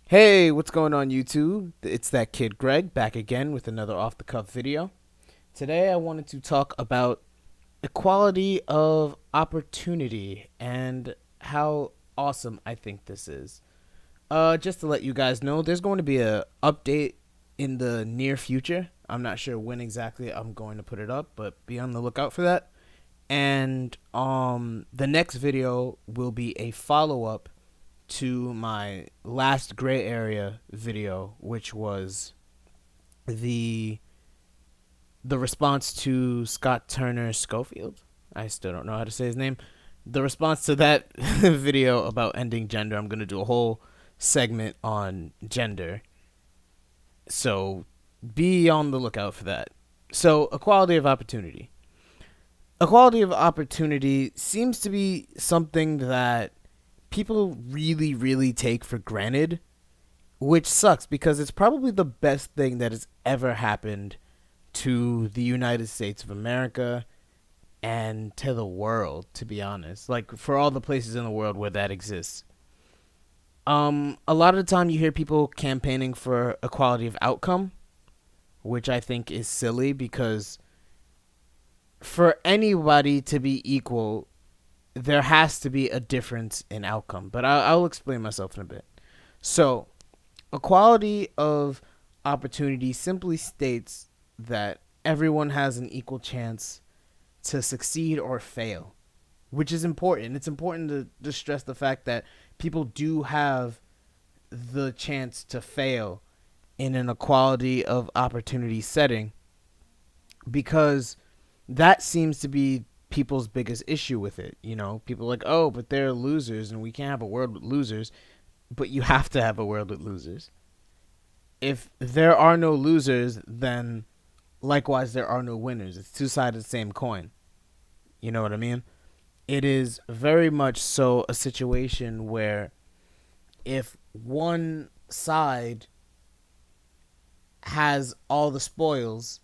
Hey, what's going on YouTube? It's that kid Greg back again with another off the cuff video. Today I wanted to talk about equality of opportunity and how awesome I think this is. Just to let you guys know, there's going to be a update in the near future. I'm not sure when exactly I'm going to put it up, but be on the lookout for that. And the next video will be a follow up to my last gray area video, which was the response to Scott Turner Schofield. I still don't know how to say his name. The response to that video about ending gender. I'm gonna do a whole segment on gender, so be on the lookout for that. So equality of opportunity. Equality of opportunity seems to be something that people really, really take for granted, which sucks because it's probably the best thing that has ever happened to the United States of America and to the world, to be honest. Like, for all the places in the world where that exists. A lot of the time you hear people campaigning for equality of outcome, which I think is silly because for anybody to be equal, there has to be a difference in outcome. But I'll explain myself in a bit. So, equality of opportunity simply states that everyone has an equal chance to succeed or fail, which is important. It's important to stress the fact that people do have the chance to fail in an equality of opportunity setting because that seems to be people's biggest issue with it. You know, people are like, oh, but they're losers and we can't have a world with losers. But you have to have a world with losers. If there are no losers, then likewise there are no winners. It's two sides of the same coin. You know what I mean? It is very much so a situation where if one side has all the spoils,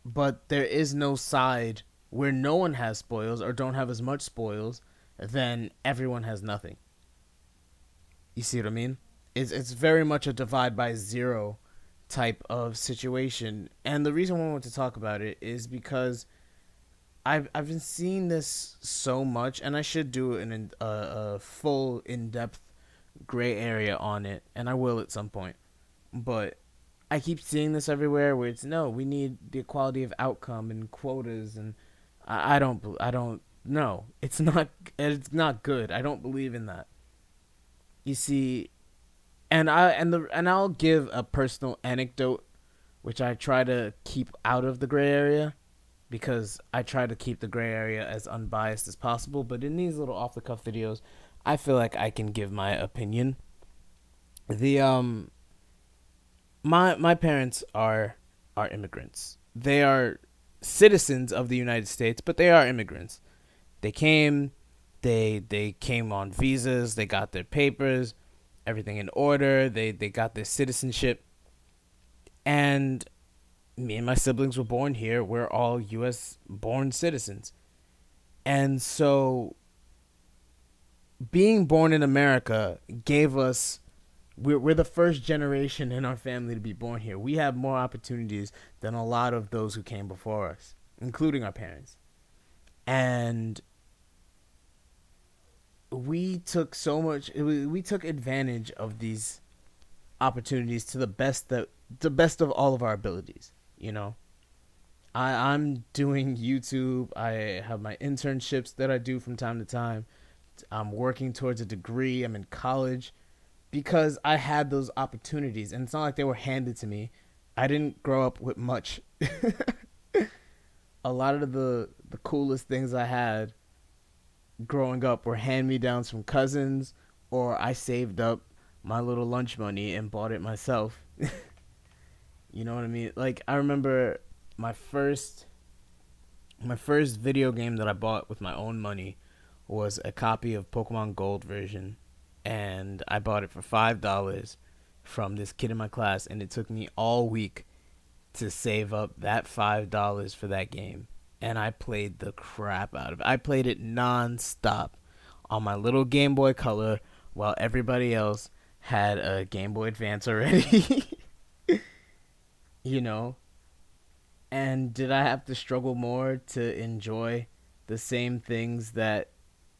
but there is no side where no one has spoils or don't have as much spoils, then everyone has nothing. You see what I mean? It's very much a divide by zero type of situation. And the reason why I want to talk about it is because I've been seeing this so much, and I should do a full in depth gray area on it, and I will at some point. But I keep seeing this everywhere where it's no, we need the equality of outcome and quotas, and I don't no, it's not good. I don't believe in that. You see, and I'll give a personal anecdote, which I try to keep out of the gray area because I try to keep the gray area as unbiased as possible. But in these little off the cuff videos, I feel like I can give my opinion. The my parents are immigrants. They are citizens of the United States, but they are immigrants. They came, they came on visas, they got their papers, everything in order. They got their citizenship, and me and my siblings were born here. We're all U.S. born citizens, and so being born in America gave us. We're the first generation in our family to be born here. We have more opportunities than a lot of those who came before us, including our parents. And we took advantage of these opportunities to the best of all of our abilities. You know, I'm doing YouTube. I have my internships that I do from time to time. I'm working towards a degree. I'm in college because I had those opportunities, and it's not like they were handed to me. I didn't grow up with much. A lot of the coolest things I had growing up were hand me downs from cousins, or I saved up my little lunch money and bought it myself. You know what I mean? Like, I remember my first my first video game that I bought with my own money was a copy of Pokemon Gold version, and I bought it for $5 from this kid in my class, and it took me all week to save up that $5 for that game. And I played the crap out of it. I played it non-stop on my little Game Boy Color while everybody else had a Game Boy Advance already. you know, and did I have to struggle more to enjoy the same things that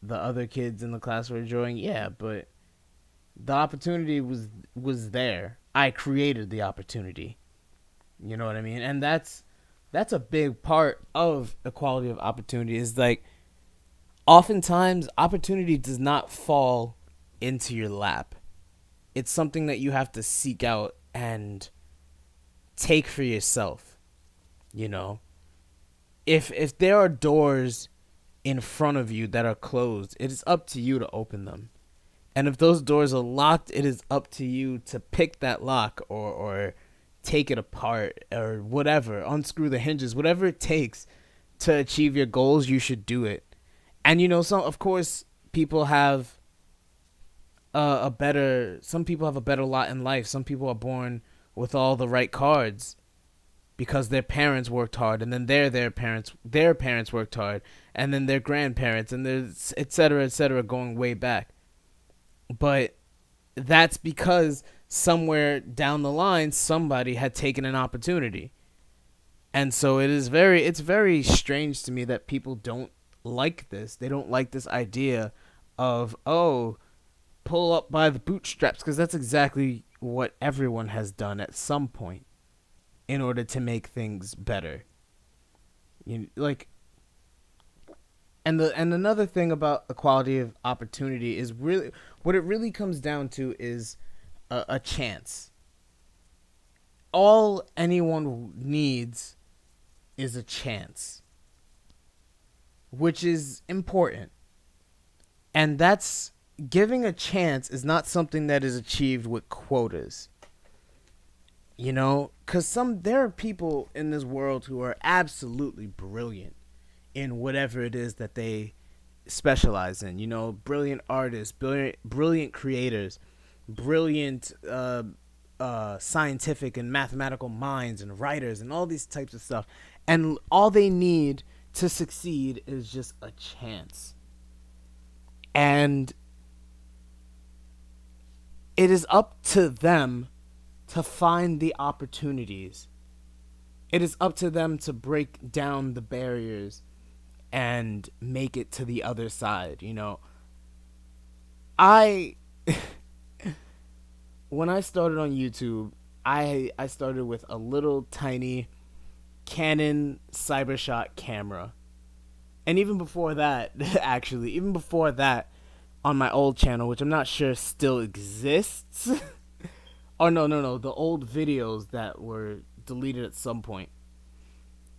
the other kids in the class were enjoying? Yeah, but the opportunity was there. I created the opportunity. You know what I mean? And that's a big part of equality of opportunity. Is like oftentimes opportunity does not fall into your lap. It's something that you have to seek out and take for yourself, you know. If there are doors in front of you that are closed, it is up to you to open them. And if those doors are locked, it is up to you to pick that lock or take it apart or whatever, unscrew the hinges, whatever it takes to achieve your goals, you should do it. And some of course people have some people have a better lot in life. Some people are born with all the right cards because their parents worked hard, and then their parents worked hard, and then their grandparents, and there's et cetera, going way back. But that's because somewhere down the line somebody had taken an opportunity. And so it's very strange to me that people don't like this. They don't like this idea of, oh, pull up by the bootstraps, because that's exactly what everyone has done at some point in order to make things better. Like, and another thing about equality of opportunity is really what it really comes down to is a chance. All anyone needs is a chance, which is important. And that's giving a chance is not something that is achieved with quotas. Because there are people in this world who are absolutely brilliant in whatever it is that they specialize in. Brilliant artists, brilliant creators, brilliant scientific and mathematical minds and writers and all these types of stuff. And all they need to succeed is just a chance. And it is up to them to find the opportunities. It is up to them to break down the barriers and make it to the other side. I when I started on YouTube, I started with a little tiny Canon Cybershot camera. And even before that, actually, even before that, on my old channel, which I'm not sure still exists. Oh, no. The old videos that were deleted at some point,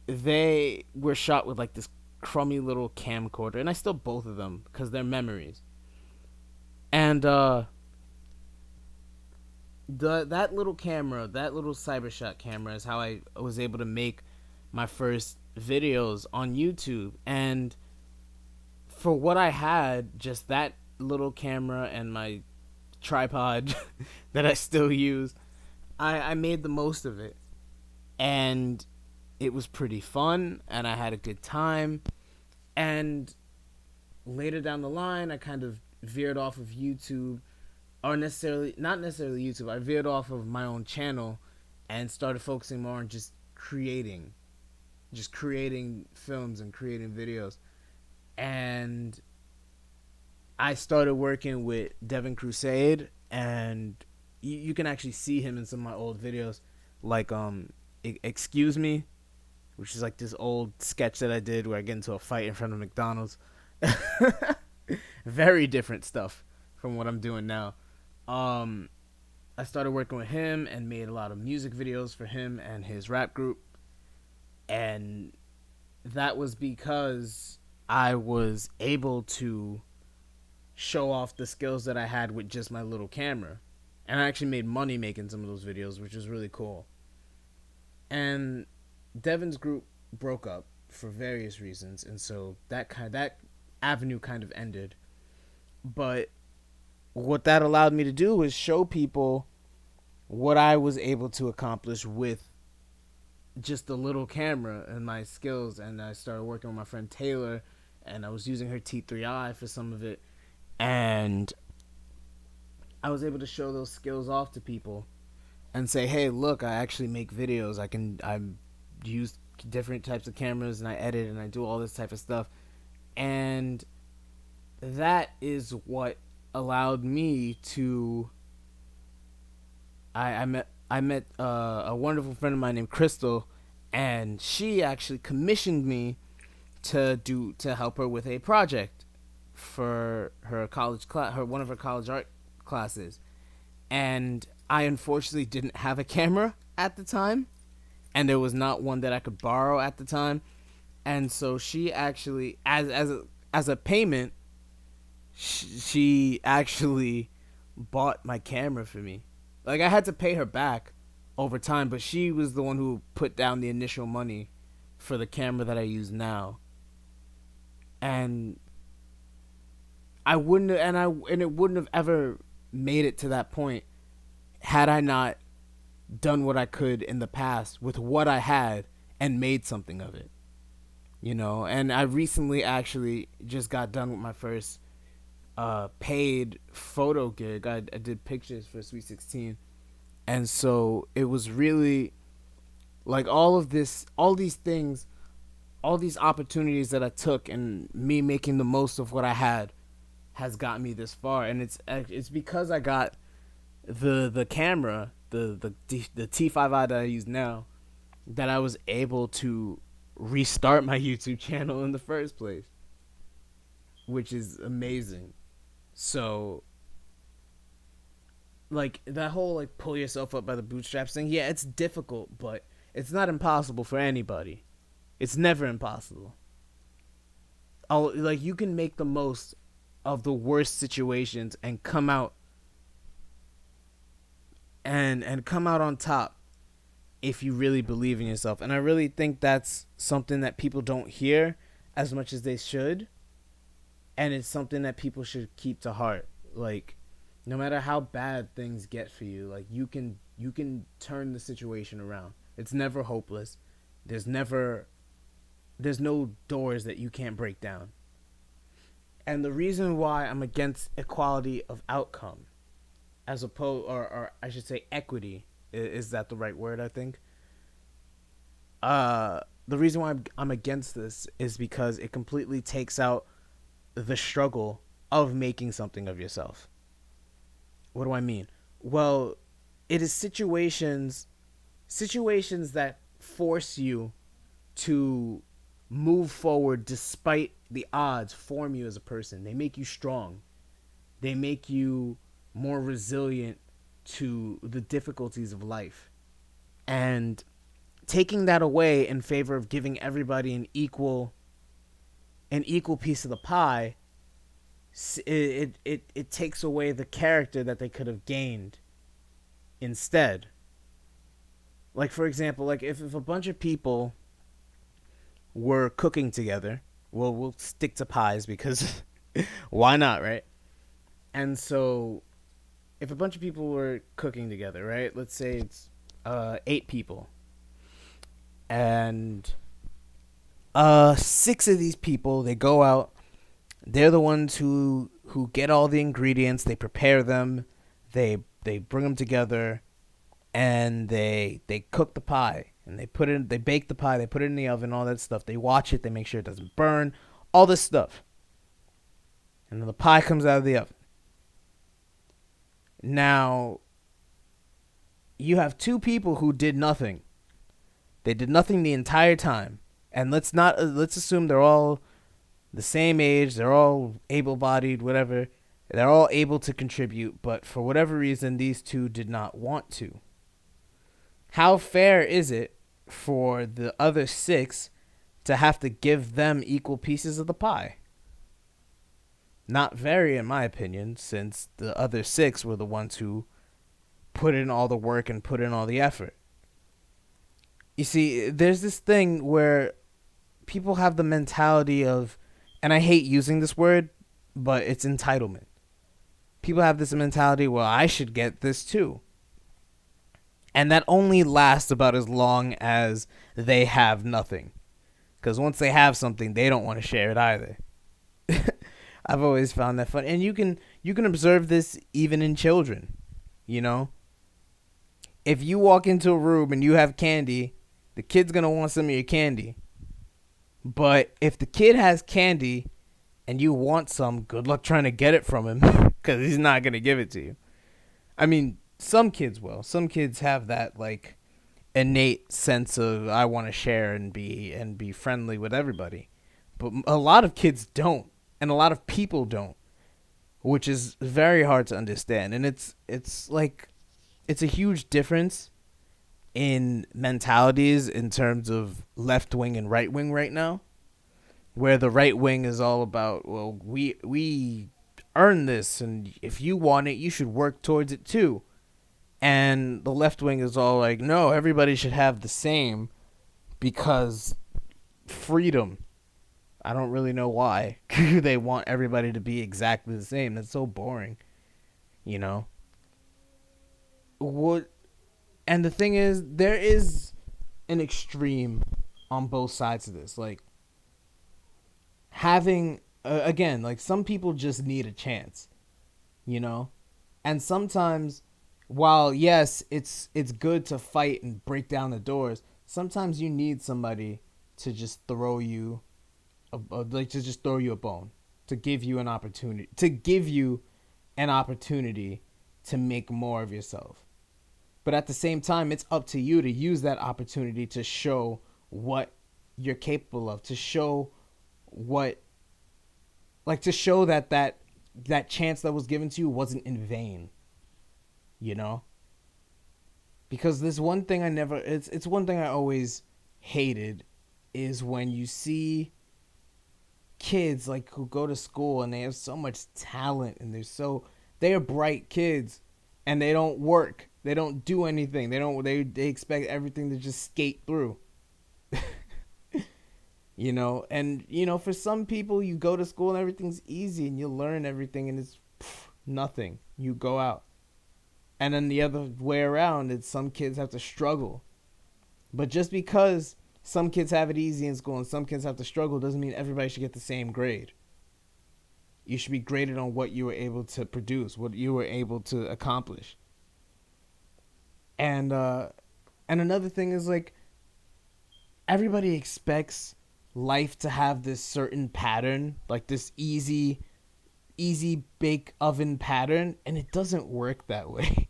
they were shot with like this crummy little camcorder. And I still both of them because they're memories. And that little camera, that little Cybershot camera is how I was able to make my first videos on YouTube. And for what I had, just that little camera and my tripod that I still use, I made the most of it. And it was pretty fun, and I had a good time. And later down the line, I kind of veered off of YouTube, or not necessarily YouTube. I veered off of my own channel and started focusing more on just creating films and creating videos. And I started working with Devin Crusade, and you can actually see him in some of my old videos, like Excuse Me, which is like this old sketch that I did where I get into a fight in front of McDonald's. Very different stuff from what I'm doing now. I started working with him and made a lot of music videos for him and his rap group. And that was because I was able to show off the skills that I had with just my little camera. And I actually made money making some of those videos, which was really cool. And Devin's group broke up for various reasons, and so that avenue kind of ended. But what that allowed me to do was show people what I was able to accomplish with just a little camera and my skills. And I started working with my friend Taylor, and I was using her T3i for some of it. And I was able to show those skills off to people and say, hey, look, I actually make videos. I use different types of cameras and I edit and I do all this type of stuff. And that is what allowed me to. I met a wonderful friend of mine named Crystal, and she actually commissioned me to help her with a project for her college class, one of her college art classes. And I unfortunately didn't have a camera at the time, and there was not one that I could borrow at the time. And so she actually, as a payment, she actually bought my camera for me. Like, I had to pay her back over time, but she was the one who put down the initial money for the camera that I use now. And it wouldn't have ever made it to that point had I not done what I could in the past with what I had and made something of it. And I recently actually just got done with my first paid photo gig. I did pictures for Sweet 16. And so it was really like all these things, all these opportunities that I took and me making the most of what I had has got me this far. And it's because I got the camera, the T5i that I use now, that I was able to restart my YouTube channel in the first place, which is amazing. So, like, that whole, like, pull yourself up by the bootstraps thing, yeah, it's difficult, but it's not impossible for anybody. It's never impossible. You can make the most of the worst situations and come out and come out on top if you really believe in yourself. And I really think that's something that people don't hear as much as they should. And it's something that people should keep to heart. Like, no matter how bad things get for you, like, you can turn the situation around. It's never hopeless. There's no doors that you can't break down. And the reason why I'm against equality of outcome, as opposed, or I should say equity, is that the right word, I think? The reason why I'm against this is because it completely takes out the struggle of making something of yourself. What do I mean? Well, it is situations that force you to move forward despite the odds, form you as a person. They make you strong. They make you more resilient to the difficulties of life. And taking that away in favor of giving everybody an equal piece of the pie, it takes away the character that they could have gained instead. Like, for example, like if a bunch of people were cooking together, well, we'll stick to pies because why not, right? And so if a bunch of people were cooking together, right? Let's say it's 8 people. And 6 of these people, they go out. They're the ones who get all the ingredients. They prepare them. They bring them together, and they cook the pie. And they bake the pie. They put it in the oven. All that stuff. They watch it. They make sure it doesn't burn. All this stuff. And then the pie comes out of the oven. Now, you have 2 people who did nothing. They did nothing the entire time. And let's assume they're all the same age. They're all able-bodied, whatever. They're all able to contribute. But for whatever reason, these 2 did not want to. How fair is it for the other 6 to have to give them equal pieces of the pie? Not very, in my opinion, since the other 6 were the ones who put in all the work and put in all the effort. You see, there's this thing where people have the mentality of, and I hate using this word, but it's entitlement. People have this mentality, well, I should get this too. And that only lasts about as long as they have nothing. Because once they have something, they don't want to share it either. I've always found that fun. And you can You can observe this even in children, you know? If you walk into a room and you have candy, the kid's going to want some of your candy. But if the kid has candy and you want some, good luck trying to get it from him because he's not going to give it to you. I mean, some kids will. Some kids have that, like, innate sense of I want to share and be friendly with everybody. But a lot of kids don't, and a lot of people don't, which is very hard to understand. And it's a huge difference in mentalities in terms of left wing and right wing right now, where the right wing is all about, well, we earn this, and if you want it, you should work towards it too. And the left wing is all like, no, everybody should have the same because freedom. I don't really know why they want everybody to be exactly the same. That's so boring, you know? What? And the thing is, there is an extreme on both sides of this. Like, having, again, like, some people just need a chance, you know? And sometimes, while, yes, it's good to fight and break down the doors, sometimes you need somebody to just throw you, to throw you a bone, to give you an opportunity, to make more of yourself. But at the same time, it's up to you to use that opportunity to show what you're capable of, to show that chance that was given to you wasn't in vain, you know? Because there's one thing it's one thing I always hated is when you see kids like who go to school and they have so much talent and they are bright kids and they don't work. They don't do anything. They expect everything to just skate through. You know, and you know, for some people you go to school and everything's easy and you learn everything and it's nothing. You go out. And then the other way around, it's some kids have to struggle. But just because some kids have it easy in school and some kids have to struggle doesn't mean everybody should get the same grade. You should be graded on what you were able to produce, what you were able to accomplish. And another thing is, like, everybody expects life to have this certain pattern, like this easy bake oven pattern, and it doesn't work that way.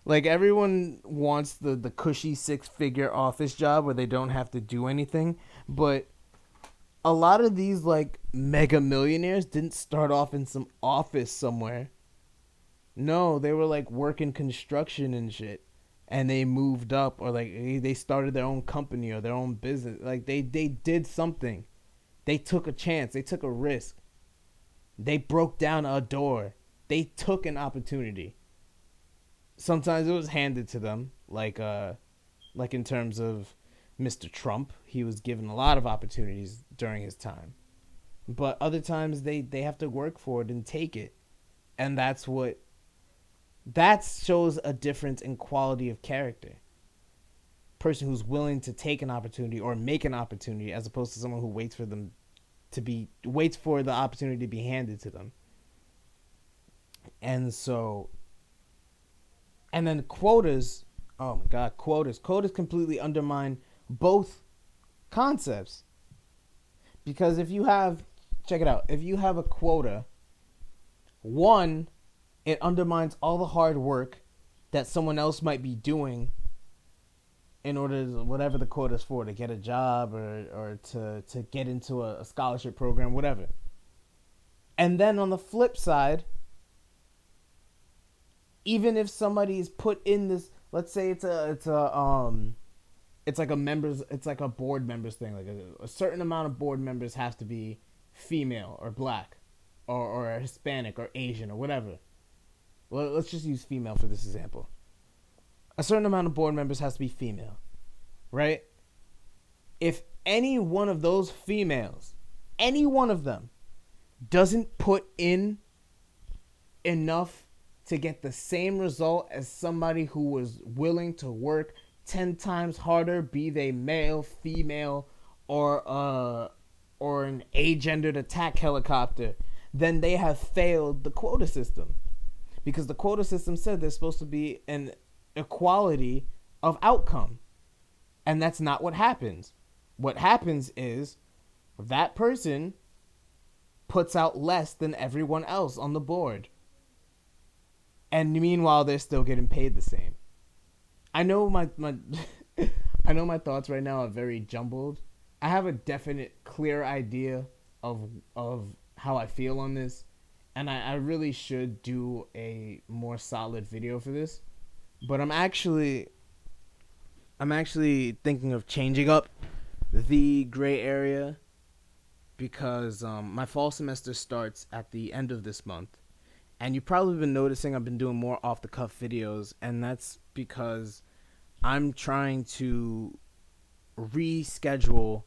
Like, everyone wants the cushy 6-figure office job where they don't have to do anything, but a lot of these, like, mega millionaires didn't start off in some office somewhere. No, they were, like, working construction and shit, and they moved up, or, like, they started their own company or their own business. Like, they did something. They took a chance. They took a risk. They broke down a door. They took an opportunity. Sometimes it was handed to them, like in terms of Mr. Trump. He was given a lot of opportunities during his time. But other times they have to work for it and take it. And that shows a difference in quality of character. Person who's willing to take an opportunity or make an opportunity, as opposed to someone who waits for the opportunity to be handed to them. And then quotas, oh my God, quotas completely undermine both concepts. Because if you have a quota, one, it undermines all the hard work that someone else might be doing in order to, whatever the quota is for, to get a job or to get into a scholarship program, whatever. And then on the flip side, even if somebody's put in this, let's say it's like a board members thing, like a certain amount of board members has to be female or black or Hispanic or Asian or whatever. Well, let's just use female for this example. A certain amount of board members has to be female, right? If any one of those females, any one of them, doesn't put in enough to get the same result as somebody who was willing to work 10 times harder, be they male, female, or an agendered attack helicopter, then they have failed the quota system. Because the quota system said there's supposed to be an equality of outcome. And that's not what happens. What happens is that person puts out less than everyone else on the board. And meanwhile, they're still getting paid the same. I know my I know my thoughts right now are very jumbled. I have a definite, clear idea of how I feel on this, and I really should do a more solid video for this. But I'm actually thinking of changing up the gray area because my fall semester starts at the end of this month. And you've probably been noticing I've been doing more off-the-cuff videos, and that's because I'm trying to reschedule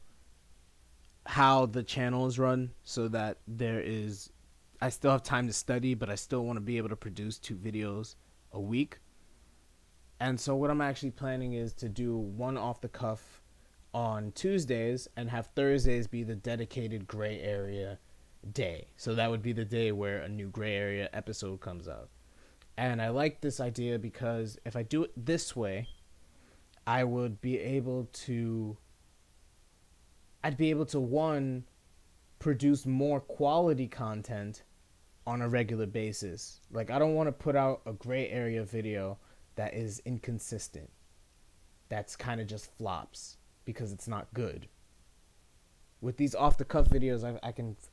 how the channel is run so that I still have time to study, but I still want to be able to produce 2 videos a week. And so what I'm actually planning is to do one off-the-cuff on Tuesdays and have Thursdays be the dedicated gray area day. So that would be the day where a new gray area episode comes out. And I like this idea because if I do it this way, I'd be able to one, produce more quality content on a regular basis. Like, I don't want to put out a gray area video that is inconsistent. That's kind of just flops because it's not good. With these off the cuff videos,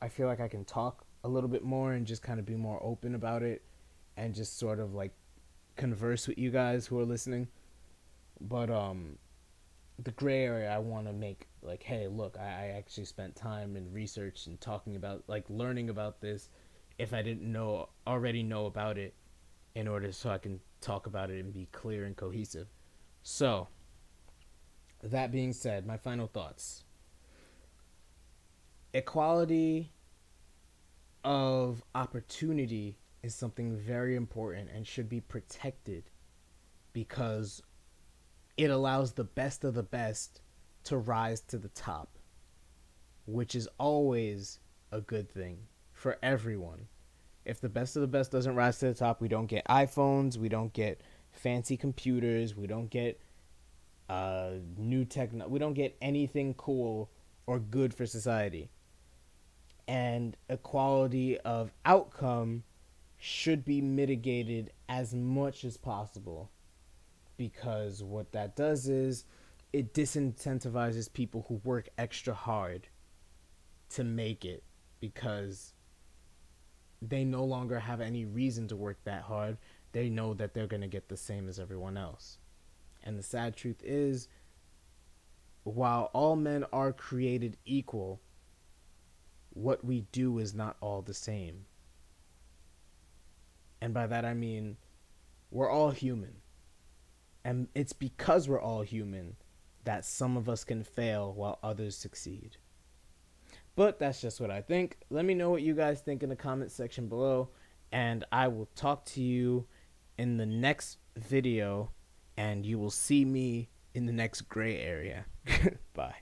I feel like I can talk a little bit more and just kind of be more open about it and just sort of like converse with you guys who are listening. But the gray area, I want to make like, hey, look, I actually spent time in research and talking about, like, learning about this if I didn't already know about it, in order so I can talk about it and be clear and cohesive. So, that being said, my final thoughts. Equality of opportunity is something very important and should be protected because it allows the best of the best to rise to the top, which is always a good thing for everyone. If the best of the best doesn't rise to the top, we don't get iPhones, we don't get fancy computers, we don't get new techno, we don't get anything cool or good for society. And equality of outcome should be mitigated as much as possible, because what that does is it disincentivizes people who work extra hard to make it, because they no longer have any reason to work that hard. They know that they're going to get the same as everyone else. And the sad truth is, while all men are created equal, what we do is not all the same. And by that I mean, we're all human. And it's because we're all human that some of us can fail while others succeed. But that's just what I think. Let me know what you guys think in the comment section below, and I will talk to you in the next video, and you will see me in the next gray area. Bye.